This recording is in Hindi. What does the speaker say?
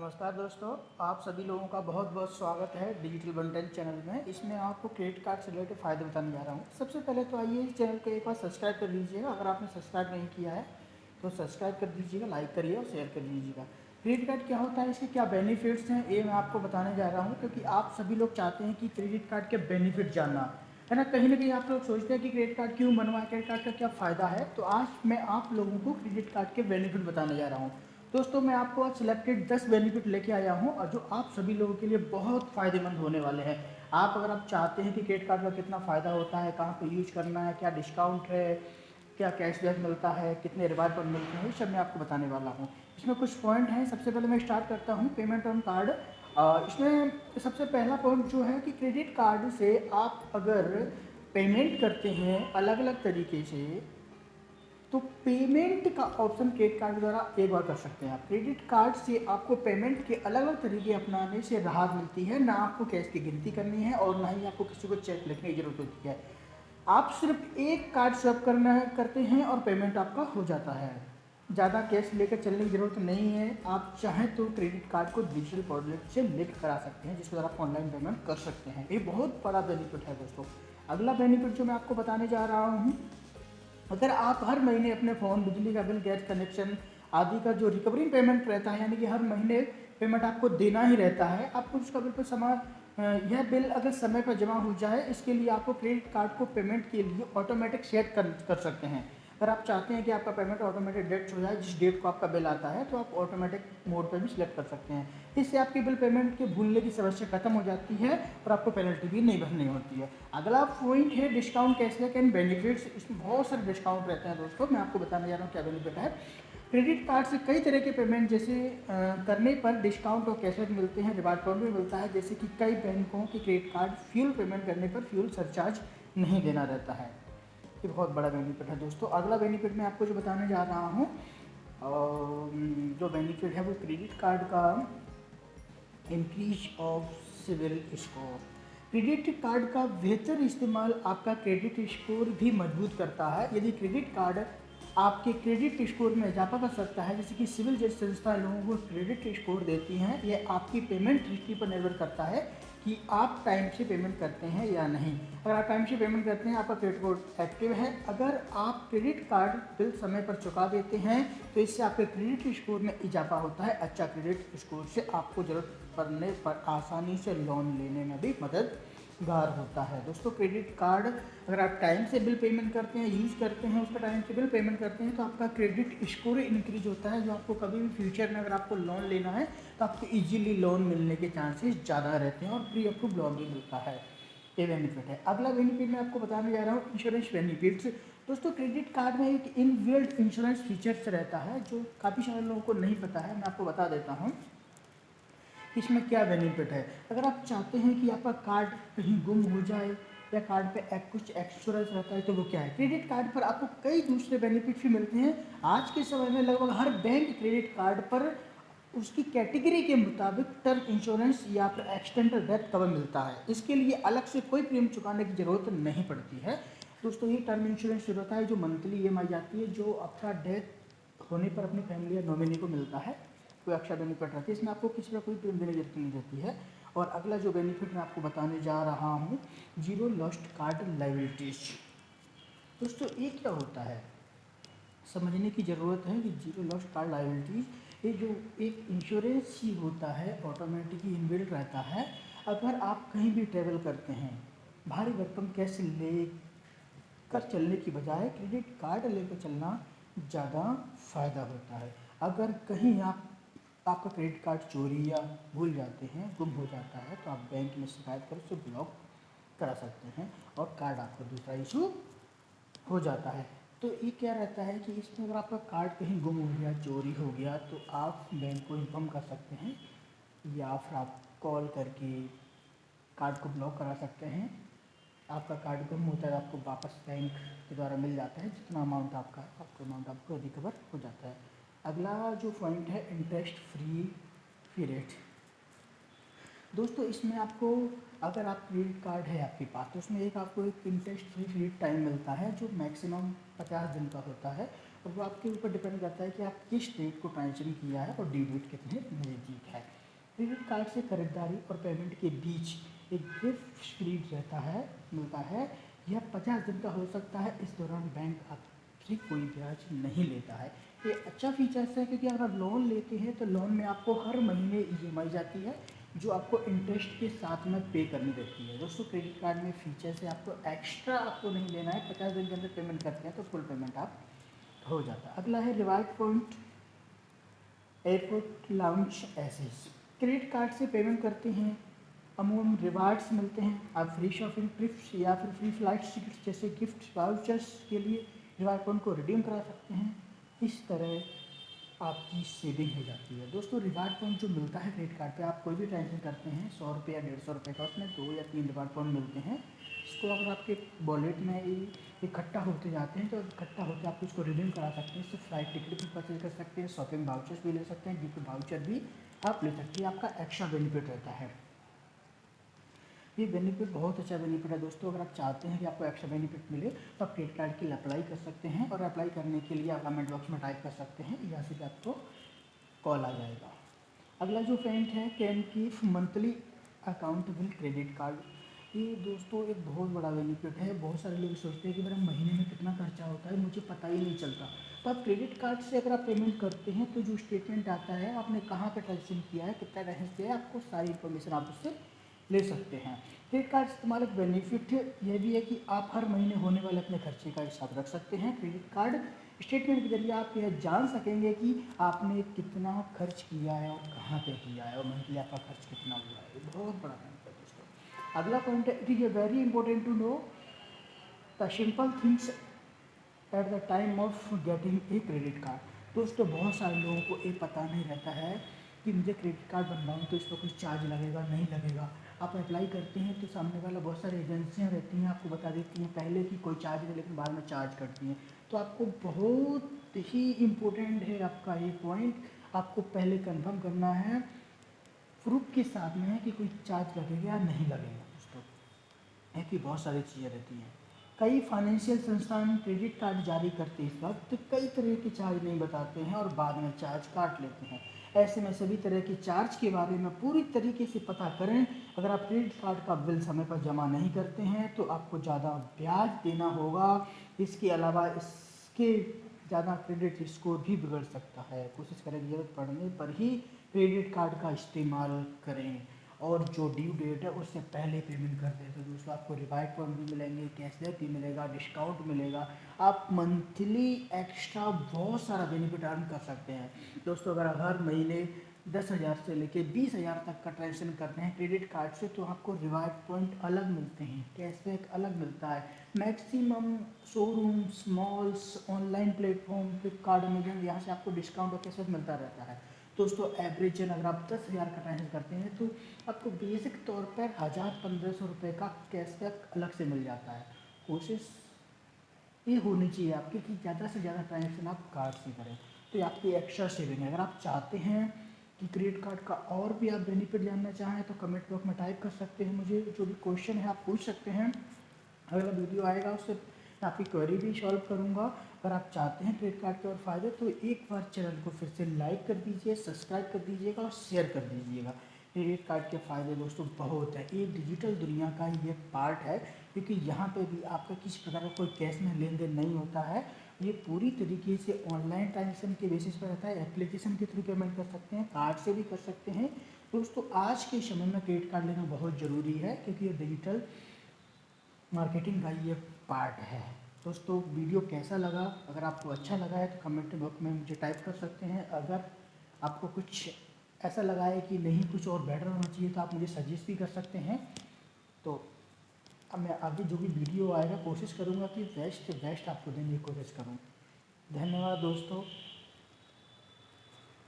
नमस्कार दोस्तों, आप सभी लोगों का बहुत बहुत स्वागत है डिजिटल बंटन चैनल में। इसमें आपको क्रेडिट कार्ड से रिलेटेड फ़ायदे बताने जा रहा हूँ। सबसे पहले तो आइए इस चैनल को एक बार सब्सक्राइब कर लीजिएगा। अगर आपने सब्सक्राइब नहीं किया है तो सब्सक्राइब कर दीजिएगा, लाइक करिए और शेयर कर दीजिएगा। क्रेडिट कार्ड क्या होता है, इसके क्या बेनिफिट्स हैं, ये मैं आपको बताने जा रहा हूँ, क्योंकि आप सभी लोग चाहते हैं कि क्रेडिट कार्ड के बेनिफिट जानना है ना। कहीं ना कहीं आप लोग सोचते हैं कि क्रेडिट कार्ड क्यों बनवाएं, क्रेडिट कार्ड का क्या फ़ायदा है। तो आज मैं आप लोगों को क्रेडिट कार्ड के बेनिफिट बताने जा रहा हूँ। दोस्तों, मैं आपको आज सिलेक्टेड 10 बेनिफिट लेके आया हूँ और जो आप सभी लोगों के लिए बहुत फ़ायदेमंद होने वाले हैं। अगर आप चाहते हैं कि क्रेडिट कार्ड का कितना फ़ायदा होता है, कहाँ पे यूज करना है, क्या डिस्काउंट है, क्या कैशबैक मिलता है, कितने रिवार्ड पर मिलते हैं, ये सब मैं आपको बताने वाला हूँ। इसमें कुछ पॉइंट हैं। सबसे पहले मैं स्टार्ट करता हूँ पेमेंट ऑन कार्ड। इसमें सबसे पहला पॉइंट जो है कि क्रेडिट कार्ड से आप अगर पेमेंट करते हैं अलग अलग तरीके से, तो पेमेंट का ऑप्शन क्रेडिट कार्ड द्वारा एक बार कर सकते हैं आप। क्रेडिट कार्ड से आपको पेमेंट के अलग अलग तरीके अपनाने से राहत मिलती है। ना आपको कैश की गिनती करनी है और ना ही आपको किसी को चेक लिखने की जरूरत होती है। आप सिर्फ एक कार्ड स्वैप करते हैं और पेमेंट आपका हो जाता है। ज़्यादा कैश लेकर चलने की ज़रूरत नहीं है। आप चाहें तो क्रेडिट कार्ड को डिजिटल वॉलेट से लिंक करा सकते हैं, जिसके द्वारा आप ऑनलाइन पेमेंट कर सकते हैं। ये बहुत बड़ा बेनिफिट है दोस्तों। अगला बेनिफिट जो मैं आपको बताने जा रहा हूँ, अगर आप हर महीने अपने फ़ोन, बिजली का बिल, गैस कनेक्शन आदि का जो रिकवरी पेमेंट रहता है, यानी कि हर महीने पेमेंट आपको देना ही रहता है, आपको उसका बिल पर यह बिल अगर समय पर जमा हो जाए, इसके लिए आपको क्रेडिट कार्ड को पेमेंट के लिए ऑटोमेटिक सेट कर सकते हैं। अगर आप चाहते हैं कि आपका पेमेंट ऑटोमेटिक डेट हो जाए, जिस डेट को आपका बिल आता है, तो आप ऑटोमेटिक मोड पर भी सिलेक्ट कर सकते हैं। इससे आपकी बिल पेमेंट के भूलने की समस्या खत्म हो जाती है और आपको पेनल्टी भी नहीं भरनी होती है। अगला पॉइंट है डिस्काउंट, कैशबैक एंड बेनिफिट्स। इसमें बहुत सारे डिस्काउंट रहते हैं दोस्तों। मैं आपको बताने जा रहा हूँ क्या बेनिफिट है। क्रेडिट कार्ड से कई तरह के पेमेंट जैसे करने पर डिस्काउंट और कैशबैक मिलते हैं, रिवार्ड पॉइंट भी मिलता है। जैसे कि कई बैंकों के क्रेडिट कार्ड फ्यूल पेमेंट करने पर फ्यूल सरचार्ज नहीं देना रहता है। ये बहुत बड़ा बेनिफिट है दोस्तों। अगला बेनिफिट मैं आपको जो बताने जा रहा हूँ, जो बेनिफिट है वो क्रेडिट कार्ड का increase of CIBIL score. Credit card का बेहतर इस्तेमाल आपका क्रेडिट स्कोर भी मजबूत करता है। यदि क्रेडिट कार्ड आपके क्रेडिट स्कोर में इजाफा कर सकता है, जैसे कि सिविल जैसी संस्था लोगों को क्रेडिट स्कोर देती हैं, यह आपकी पेमेंट हिस्ट्री पर निर्भर करता है कि आप टाइम से पेमेंट करते हैं या नहीं। अगर आप टाइम से पेमेंट करते हैं, आपका क्रेडिट कार्ड एक्टिव है। अगर आप क्रेडिट कार्ड बिल समय पर चुका देते हैं, तो इससे आपके क्रेडिट स्कोर में इजाफा होता है। अच्छा क्रेडिट स्कोर से आपको ज़रूरत पड़ने पर आसानी से लोन लेने में भी मददगार होता है दोस्तों। क्रेडिट कार्ड अगर आप टाइम से बिल पेमेंट करते हैं, यूज़ करते हैं, उसका टाइम से बिल पेमेंट करते हैं, तो आपका क्रेडिट स्कोर इंक्रीज होता है, जो आपको कभी भी फ्यूचर में अगर आपको लोन लेना है तो आपको इजीली लोन मिलने के चांसेस ज़्यादा रहते हैं और फ्री ऑफ लोन भी मिलता है। ये बेनिफिट है। अगला बेनिफिट मैं आपको बताने जा रहा हूँ इंश्योरेंस बेनिफिट्स। दोस्तों, क्रेडिट कार्ड में एक इनबिल्ट इंश्योरेंस फीचर्स रहता है जो काफ़ी सारे लोगों को नहीं पता है। मैं आपको बता देता हूँ इसमें क्या बेनिफिट है। अगर आप चाहते हैं कि आपका कार्ड कहीं गुम हो जाए या कार्ड पे कुछ एक्स्ट्रास रहता है, तो वो क्या है, क्रेडिट कार्ड पर आपको कई दूसरे बेनिफिट भी मिलते हैं। आज के समय में लगभग हर बैंक क्रेडिट कार्ड पर उसकी कैटेगरी के मुताबिक टर्म इंश्योरेंस या फिर एक्सटेंडेड डेथ कवर मिलता है। इसके लिए अलग से कोई प्रीमियम चुकाने की ज़रूरत नहीं पड़ती है दोस्तों। ये टर्म इंश्योरेंस जो होता है, जो मंथली EMI आती है, जो आपका डेथ होने पर अपनी फैमिली या नॉमिनी को मिलता है, कोई एक्स्ट्रा बेनिफिट रहती है। इसमें आपको किसी का कोई प्रीमियम देने की जरूरत नहीं रहती है। और अगला जो बेनिफिट मैं आपको बताने जा रहा हूँ, जीरो लॉस्ट कार्ड लाइबिलिटीज। दोस्तों, ये क्या होता है, समझने की ज़रूरत है कि जीरो लॉस्ट कार्ड लाइबिलिटीज, ये जो एक इंश्योरेंस ही होता है, ऑटोमेटिकली इनबिल्ट रहता है। अगर आप कहीं भी ट्रेवल करते हैं, भारी भरकम कैश ले कर चलने की बजाय क्रेडिट कार्ड लेकर चलना ज़्यादा फ़ायदा होता है। अगर कहीं आपका क्रेडिट कार्ड चोरी या भूल जाते हैं, गुम हो जाता है, तो आप बैंक में शिकायत कर उसे ब्लॉक करा सकते हैं और कार्ड आपका दूसरा इशू हो जाता है। तो ये क्या रहता है कि इसमें अगर आपका कार्ड कहीं गुम हो गया, चोरी हो गया, तो आप बैंक को इन्फॉर्म कर सकते हैं या फिर आप कॉल करके कार्ड को ब्लॉक करा सकते हैं। आपका कार्ड गुम होता है, आपको वापस बैंक के द्वारा मिल जाता है। जितना अमाउंट आपका है, आपका अमाउंट आपको रिकवर हो जाता है। अगला जो पॉइंट है इंटरेस्ट फ्री पीरियड। दोस्तों, इसमें आपको, अगर आप क्रेडिट कार्ड है आपके पास, तो उसमें आपको एक इंटरेस्ट फ्री पीरियड टाइम मिलता है, जो मैक्सिमम 50 दिन का होता है। और वो आपके ऊपर डिपेंड करता है कि आप किस डेट को ट्रांजेक्शन किया है और ड्यू डेट कितने नज़दीक है। क्रेडिट कार्ड से खरीदारी और पेमेंट के बीच एक गिफ्ट पीरियड मिलता है। यह 50 दिन का हो सकता है। इस दौरान बैंक आपसे कोई ब्याज नहीं लेता है। ये अच्छा फीचर्स है क्योंकि अगर आप लोन लेते हैं तो लोन में आपको हर महीने ईएमआई जाती है जो आपको इंटरेस्ट के साथ में पे करनी रहती है। दोस्तों क्रेडिट कार्ड में फीचर्स है, आपको एक्स्ट्रा आपको नहीं लेना है। 50 दिन के अंदर पेमेंट करते हैं तो फुल पेमेंट आप हो जाता है। अगला है reward point airport lounge access. Credit card से पेमेंट करते हैं, अमूमन रिवार्ड्स मिलते हैं। आप फ्री शॉपिंग ट्रिप्स या फिर फ्री फ्लाइट टिकट्स जैसे गिफ्ट वाउचर्स के लिए रिवार्ड पॉइंट को रिडीम करा सकते हैं। इस तरह आपकी सेविंग हो जाती है। दोस्तों रिवार्ड पॉइंट जो मिलता है क्रेडिट कार्ड पे, आप कोई भी ट्रांजेक्शन करते हैं 100 रुपये या 150 रुपये का, उसमें 2 या 3 रिवार्ड पॉइंट मिलते हैं। इसको अगर आपके वॉलेट में इकट्ठा होते जाते हैं तो इकट्ठा होते आप उसको रिडीम करा सकते हैं। इससे फ्लाइट टिकट भी परचेज कर सकते हैं, शॉपिंग वाउचर्स भी ले सकते हैं, गिफ्ट वाउचर भी आप ले सकते हैं। आपका एक्स्ट्रा बेनिफिट रहता है। ये बेनिफिट बहुत अच्छा बेनिफिट है दोस्तों। अगर आप चाहते हैं कि आपको एक्स्ट्रा बेनिफिट मिले तो आप क्रेडिट कार्ड के लिए अप्लाई कर सकते हैं, और अप्लाई करने के लिए आप कमेंट बॉक्स में टाइप कर सकते हैं, यहाँ से भी आपको कॉल आ जाएगा। अगला जो पॉइंट है can keep monthly accountable credit card. ये दोस्तों एक बहुत बड़ा बेनिफिट है। बहुत सारे लोग सोचते हैं कि मेरा महीने में कितना खर्चा होता है मुझे पता ही नहीं चलता। तो आप क्रेडिट कार्ड से अगर आप पेमेंट करते हैं तो जो स्टेटमेंट आता है आपने कहाँ पर ट्रांजेक्शन किया है, कितना ट्रांजेक्शन किया है, आपको सारी इन्फॉर्मेशन आप उससे ले सकते हैं। क्रेडिट कार्ड इस्तेमाल एक बेनिफिट यह भी है कि आप हर महीने होने वाले अपने खर्चे का हिसाब रख सकते हैं। क्रेडिट कार्ड स्टेटमेंट के जरिए आप यह जान सकेंगे कि आपने कितना खर्च किया है और कहाँ पे किया है और मंथली आपका खर्च कितना हुआ है। बहुत बड़ा पॉइंट है दोस्तों। अगला पॉइंट है, it is very important to know the simple things at the time of getting a credit card. दोस्तों बहुत सारे लोगों को ये पता नहीं रहता है कि मुझे क्रेडिट कार्ड बनवाऊँ तो इस पर कुछ चार्ज लगेगा नहीं लगेगा। आप अप्लाई करते हैं तो सामने वाला बहुत सारी एजेंसियां रहती हैं, आपको बता देती हैं पहले कि कोई चार्ज नहीं, लेकिन बाद में चार्ज करती हैं। तो आपको बहुत ही इम्पोर्टेंट है आपका ये पॉइंट, आपको पहले कंफर्म करना है प्रूफ के साथ में कि कोई चार्ज लगेगा या नहीं लगेगा। दोस्तों ऐसी बहुत सारी चीज़ें रहती हैं। कई फाइनेंशियल संस्थान क्रेडिट कार्ड जारी करते इस वक्त कई तरह के चार्ज नहीं बताते हैं और बाद में चार्ज काट लेते हैं। ऐसे में सभी तरह के चार्ज के बारे में पूरी तरीके से पता करें। अगर आप क्रेडिट कार्ड का बिल समय पर जमा नहीं करते हैं तो आपको ज़्यादा ब्याज देना होगा। इसके अलावा इसके ज़्यादा क्रेडिट स्कोर भी बिगड़ सकता है। कोशिश करें ज़रूरत पड़ने पर ही क्रेडिट कार्ड का इस्तेमाल करें और जो ड्यू डेट है उससे पहले पेमेंट कर दें। तो दोस्तों आपको रिवार्ड पॉइंट भी मिलेंगे, कैशबैक भी मिलेगा, डिस्काउंट मिलेगा। आप मंथली एक्स्ट्रा बहुत सारा बेनिफिट अर्न कर सकते हैं। दोस्तों अगर आप हर महीने 10,000 से लेके 20,000 तक का ट्रांजेक्शन करते हैं क्रेडिट कार्ड से तो आपको रिवार्ड पॉइंट अलग मिलते हैं, कैशबैक अलग मिलता है। Maximum showrooms, malls, online platform, Flipkart, Amazon, यहाँ से आपको डिस्काउंट और कैशबैक मिलता रहता है। दोस्तों एवरेज अगर आप 10,000 का ट्रांजेक्शन करते हैं तो आपको बेसिक तौर पर 1,000-1,500 रुपये का कैशबैक अलग से मिल जाता है। कोशिश ये होनी चाहिए आपकी कि ज़्यादा से ज़्यादा ट्रांजेक्शन आप कार्ड से करें, तो ये आपकी एक्स्ट्रा सेविंग है। अगर आप चाहते हैं कि क्रेडिट कार्ड का और भी आप बेनिफिट जानना चाहें तो कमेंट बॉक्स में टाइप कर सकते हैं। मुझे जो भी क्वेश्चन है आप पूछ सकते हैं, अगला वीडियो आएगा उससे मैं आपकी क्वेरी भी सॉल्व करूँगा। अगर आप चाहते हैं क्रेडिट कार्ड के और फ़ायदे तो एक बार चैनल को फिर से लाइक कर दीजिए, सब्सक्राइब कर दीजिएगा और शेयर कर दीजिएगा। क्रेडिट कार्ड के फ़ायदे दोस्तों बहुत है। ये डिजिटल दुनिया का ये पार्ट है क्योंकि यहाँ पे भी आपका किसी प्रकार का कोई कैश में लेन देन नहीं होता है। ये पूरी तरीके से ऑनलाइन ट्रांजेक्शन के बेसिस पर रहता है। एप्लीकेशन के थ्रू पेमेंट कर सकते हैं, कार्ड से भी कर सकते हैं। दोस्तों आज के समय में क्रेडिट कार्ड लेना बहुत ज़रूरी है क्योंकि ये डिजिटल मार्केटिंग का ये पार्ट है। दोस्तों वीडियो कैसा लगा, अगर आपको अच्छा लगा है तो कमेंट बॉक्स में मुझे टाइप कर सकते हैं। अगर आपको कुछ ऐसा लगा है कि नहीं कुछ और बेटर होना चाहिए तो आप मुझे सजेस्ट भी कर सकते हैं। तो अब मैं आगे जो भी वीडियो आएगा कोशिश करूँगा कि बेस्ट आपको देने की कोशिश करूँ। धन्यवाद दोस्तों।